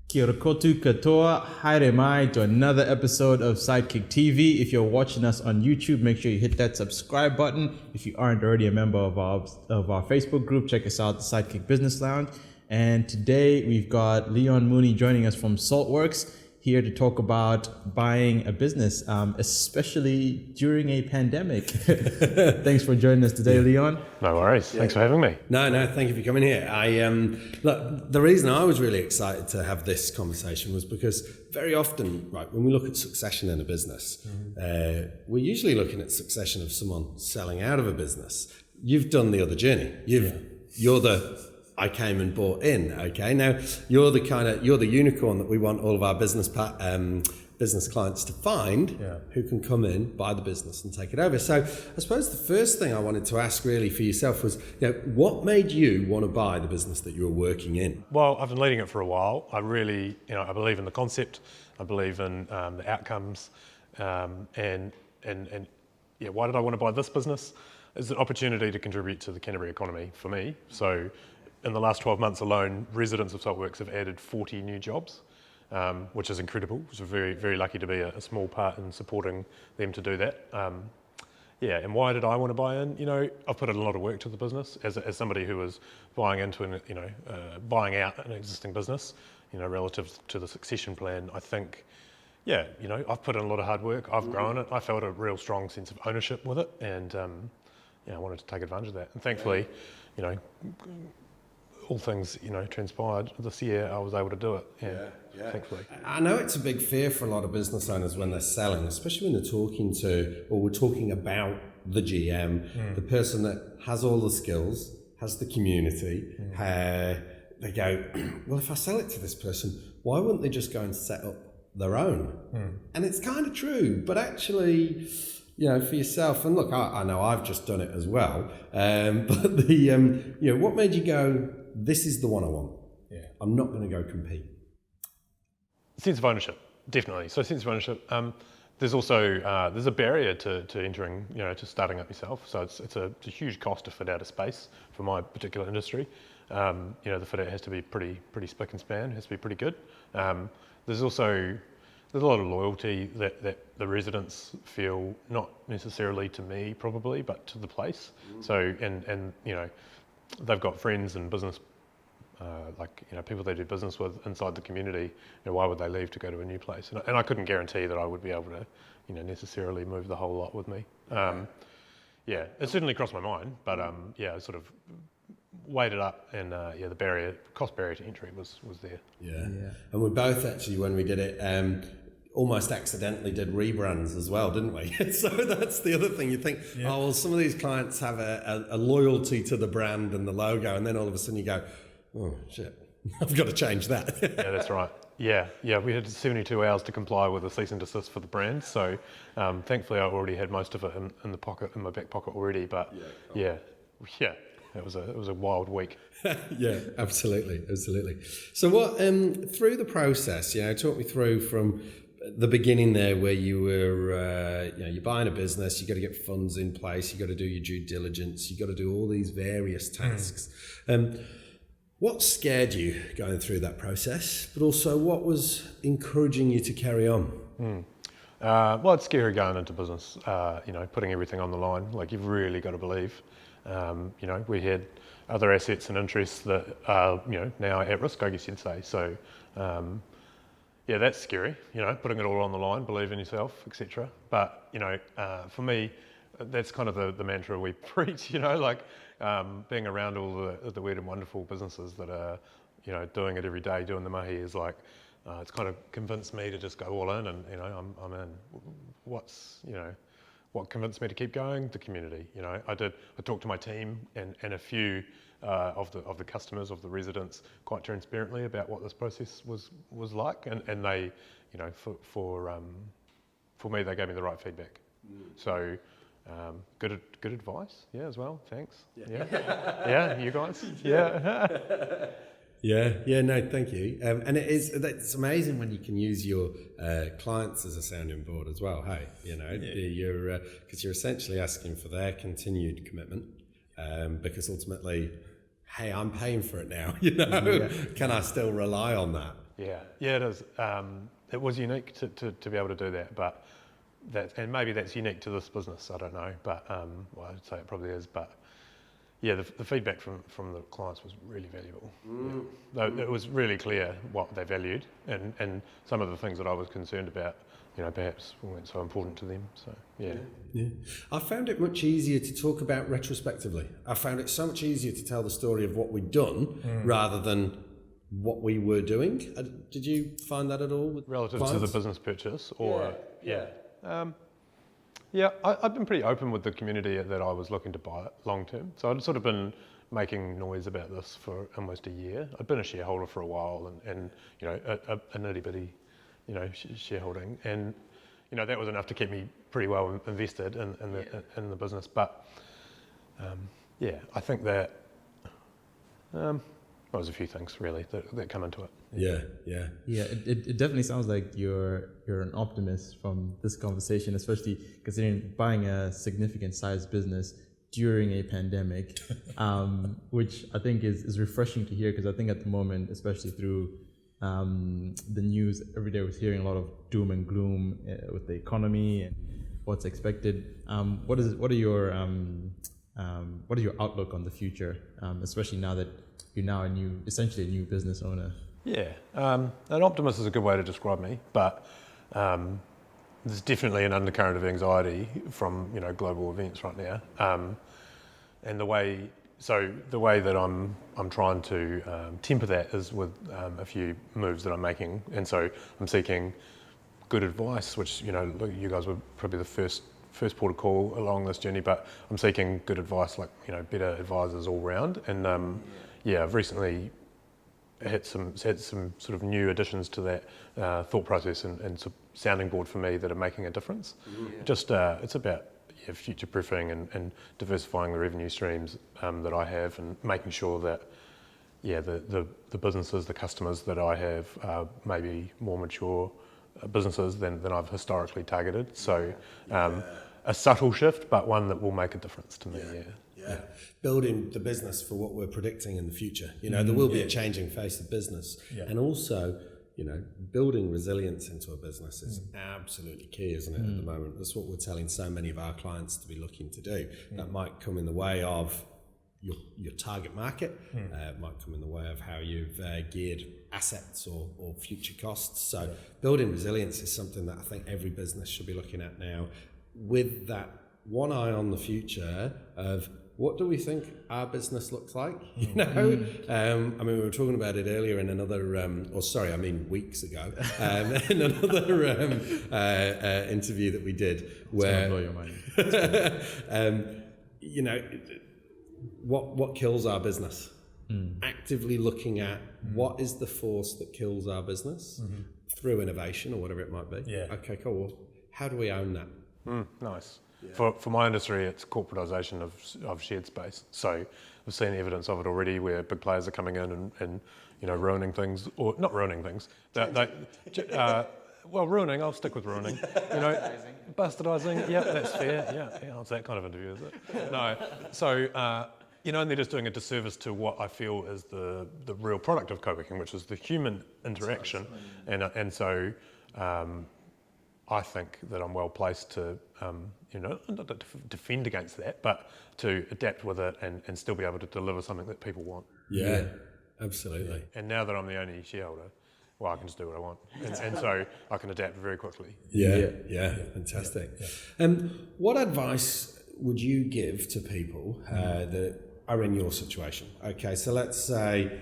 Kia ora koutou katoa, haere mai to another episode of Sidekick TV. If you're watching us on YouTube, make sure you hit that subscribe button. If you aren't already a member of our Facebook group, check us out, the Sidekick Business Lounge. And today we've got Leon Mooney joining us from Saltworks, here to talk about buying a business, especially during a pandemic. Thanks for joining us today, Leon. No worries. Thanks for having me. No, thank you for coming here. Look, the reason I was really excited to have this conversation was because very often, right, when we look at succession in a business, we're usually looking at succession of someone selling out of a business. You've done the other journey. You're the I came and bought in. Okay, now you're the unicorn that we want all of our business clients to find, who can come in, buy the business, and take it over. So I suppose the first thing I wanted to ask really for yourself was, what made you want to buy the business that you were working in? Well, I've been leading it for a while. I really, I believe in the concept. I believe in the outcomes, and why did I want to buy this business? It's an opportunity to contribute to the Canterbury economy for me. So in the last 12 months alone, residents of Saltworks have added 40 new jobs, which is incredible. So very, very lucky to be a small part in supporting them to do that. And why did I want to buy in? I've put in a lot of work to the business as somebody who was buying into buying out an existing business, relative to the succession plan. I think, I've put in a lot of hard work. I've grown it. I felt a real strong sense of ownership with it, and I wanted to take advantage of that. And thankfully, all things, transpired this year, I was able to do it. Thankfully. I know it's a big fear for a lot of business owners when they're selling, especially when they're we're talking about the GM, the person that has all the skills, has the community. They go, well, if I sell it to this person, why wouldn't they just go and set up their own? And it's kind of true, but actually, for yourself, and look, I know I've just done it as well, but what made you go, this is the one I want? I'm not going to go compete. Sense of ownership, definitely. So sense of ownership. There's also there's a barrier to entering, to starting up yourself. So it's a huge cost to fit out a space for my particular industry. The fit out has to be pretty spick and span. It has to be pretty good. There's a lot of loyalty that the residents feel, not necessarily to me probably, but to the place. So and they've got friends and business, people they do business with inside the community. Why would they leave to go to a new place? And I couldn't guarantee that I would be able to, necessarily move the whole lot with me. It certainly crossed my mind, but I sort of weighed it up, and the cost barrier to entry was there. And we both actually, when we did it, almost accidentally did rebrands as well, didn't we? So that's the other thing. You think, some of these clients have a loyalty to the brand and the logo, and then all of a sudden you go, oh shit, I've got to change that. Yeah, that's right. Yeah, we had 72 hours to comply with a cease and desist for the brand. So thankfully I already had most of it in my back pocket already. But it was a wild week. Yeah, absolutely. So what through the process, talk me through from the beginning there, where you were, you're buying a business, you got to get funds in place, you got to do your due diligence, you got to do all these various tasks. What scared you going through that process, but also what was encouraging you to carry on? Well, it's scary going into business, putting everything on the line. Like, you've really got to believe. We had other assets and interests that are, now at risk, I guess you'd say. So, that's scary, putting it all on the line, believe in yourself, etc. But, for me, that's kind of the mantra we preach, being around all the weird and wonderful businesses that are, doing it every day, doing the mahi is like, it's kind of convinced me to just go all in, and, I'm in. What convinced me to keep going? The community. I talked to my team and a few of the customers, of the residents, quite transparently about what this process was like, and they, for me, they gave me the right feedback. So good advice, as well. Thanks. Yeah, you guys. No, thank you. And it's amazing when you can use your clients as a sounding board as well. Hey, you're because you're essentially asking for their continued commitment, because ultimately, hey, I'm paying for it now. Can I still rely on that? Yeah, it is. It was unique to be able to do that, but and maybe that's unique to this business. I don't know, but well, I'd say it probably is. But yeah, the feedback from the clients was really valuable. It was really clear what they valued, and some of the things that I was concerned about, perhaps weren't so important to them. So yeah. I found it much easier to talk about retrospectively. I found it so much easier to tell the story of what we'd done rather than what we were doing. Did you find that at all? With relative clients? to the business purchase, or I've been pretty open with the community that I was looking to buy it long term. So I'd sort of been making noise about this for almost a year. I'd been a shareholder for a while, and a nitty bitty, shareholding, and that was enough to keep me pretty well invested in the business. But I think that. Well, there's a few things really that come into it. Yeah. It definitely sounds like you're an optimist from this conversation, especially considering buying a significant sized business during a pandemic, which I think is refreshing to hear, because I think at the moment, especially through the news every day, we're hearing a lot of doom and gloom with the economy and what's expected. What are your outlook on the future, especially now that you're now essentially a new business owner? Yeah, an optimist is a good way to describe me, but there's definitely an undercurrent of anxiety from global events right now, and the way that I'm trying to temper that is with a few moves that I'm making, and so I'm seeking good advice, which you guys were probably the first port of call along this journey, but I'm seeking good advice, like better advisors all round, and I've recently had some sort of new additions to that thought process and sounding board for me that are making a difference. Just it's about future proofing and diversifying the revenue streams that I have, and making sure that the businesses, the customers that I have are maybe more mature businesses than I've historically targeted. So a subtle shift, but one that will make a difference to me. Yeah. Building the business for what we're predicting in the future. There will be a changing face of business. And also, building resilience into a business is absolutely key, isn't it, at the moment? That's what we're telling so many of our clients to be looking to do. That might come in the way of your target market. It might come in the way of how you've geared assets or future costs. So building resilience is something that I think every business should be looking at now, with that one eye on the future of what do we think our business looks like? We were talking about it earlier in another, weeks ago, in another interview that we did. Where, blow your mind. What kills our business? Actively looking at what is the force that kills our business through innovation or whatever it might be. Okay, cool. Well, how do we own that? Nice. Yeah. For my industry, it's corporatisation of shared space. So we've seen evidence of it already, where big players are coming in and ruining things, or not ruining things. Ruining. I'll stick with ruining. Bastardising. Yeah, that's fair. Yeah, it's that kind of interview, is it? No. So and they're just doing a disservice to what I feel is the real product of co-working, which is the human interaction, and so. I think that I'm well placed to, not to defend against that, but to adapt with it and still be able to deliver something that people want. Yeah, absolutely. And now that I'm the only shareholder, well, I can just do what I want, and so I can adapt very quickly. Yeah, fantastic. Yeah. What advice would you give to people that are in your situation? Okay, so let's say,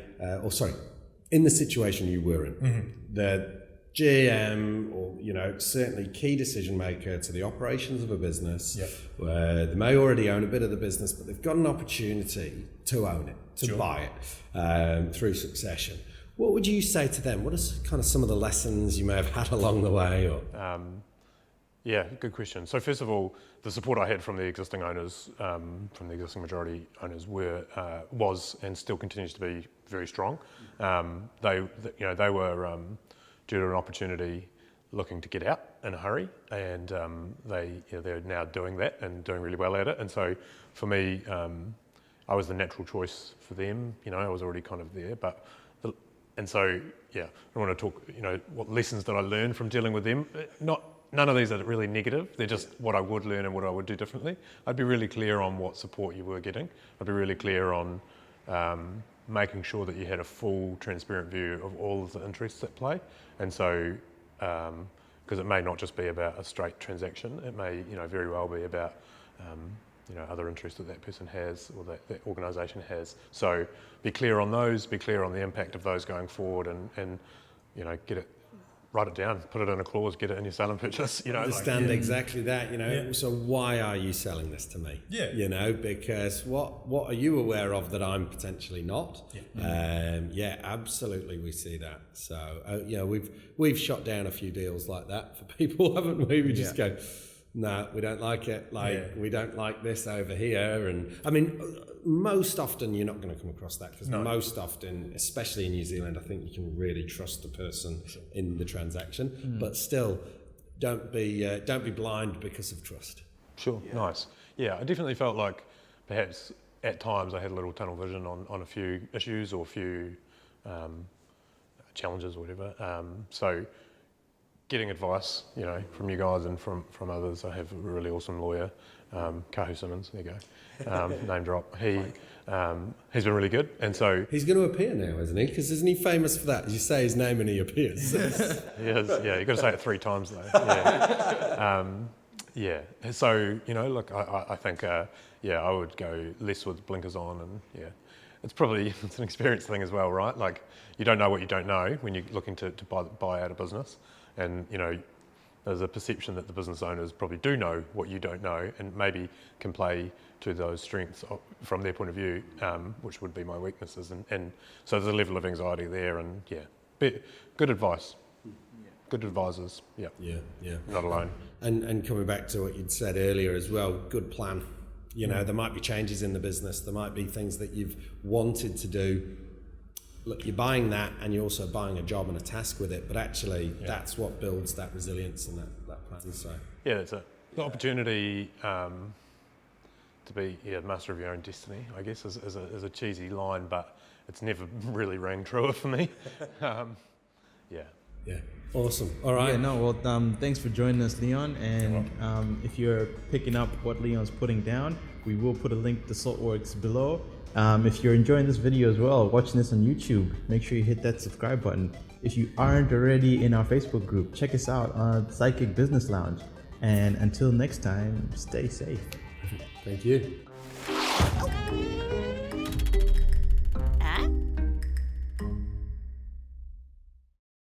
in the situation you were in, the GM or certainly key decision maker to the operations of a business, where they may already own a bit of the business, but they've got an opportunity to own it, to buy it through succession. What would you say to them? What are kind of some of the lessons you may have had along the way? Or good question. So first of all, the support I had from the existing owners, from the existing majority owners, was and still continues to be very strong. They were due to an opportunity looking to get out in a hurry, and they're now doing that and doing really well at it. And so for me, I was the natural choice for them. I was already kind of there, but And so, yeah, I want to talk, what lessons that I learned from dealing with them. None of these are really negative. They're just what I would learn and what I would do differently. I'd be really clear on what support you were getting. I'd be really clear on making sure that you had a full, transparent view of all of the interests at play. And so, because it may not just be about a straight transaction, it may, very well be about, other interests that person has or that organisation has. So be clear on those, be clear on the impact of those going forward and get it, write it down, put it in a clause, get it in your sell and purchase, Understand exactly that, So why are you selling this to me? Yeah. Because what are you aware of that I'm potentially not? Yeah. Absolutely, we see that. So, we've shot down a few deals like that for people, haven't we? We just go, no, we don't like it. We don't like this over here. And I mean, most often you're not going to come across that because most often, especially in New Zealand, I think you can really trust the person in the transaction. But still, don't be blind because of trust. Sure, nice. Yeah, I definitely felt like perhaps at times I had a little tunnel vision on a few issues or a few challenges or whatever. So getting advice, from you guys and from others. I have a really awesome lawyer, Kahu Simmons, there you go, name drop. He's been really good, and so... He's going to appear now, isn't he? Because isn't he famous for that? You say his name and he appears. He is, yeah, you've got to say it 3 times though. Yeah. So, look, I think, I would go less with blinkers on and, it's an experience thing as well, right? Like, you don't know what you don't know when you're looking to buy out a business. And, there's a perception that the business owners probably do know what you don't know and maybe can play to those strengths from their point of view, which would be my weaknesses. And so there's a level of anxiety there and, good advice. Good advisors, yeah. Not alone. And coming back to what you'd said earlier as well, good plan. There might be changes in the business, there might be things that you've wanted to do. Look, you're buying that and you're also buying a job and a task with it, but actually that's what builds that resilience and that plan. So it's an opportunity to be master of your own destiny, I guess, is a cheesy line, but it's never really rang truer for me. Yeah, awesome. All right. Thanks for joining us, Leon. And if you're picking up what Leon's putting down, we will put a link to Saltworks below. If you're enjoying this video as well, watching this on YouTube, make sure you hit that subscribe button. If you aren't already in our Facebook group, check us out on Sidekick Business Lounge. And until next time, stay safe. Thank you.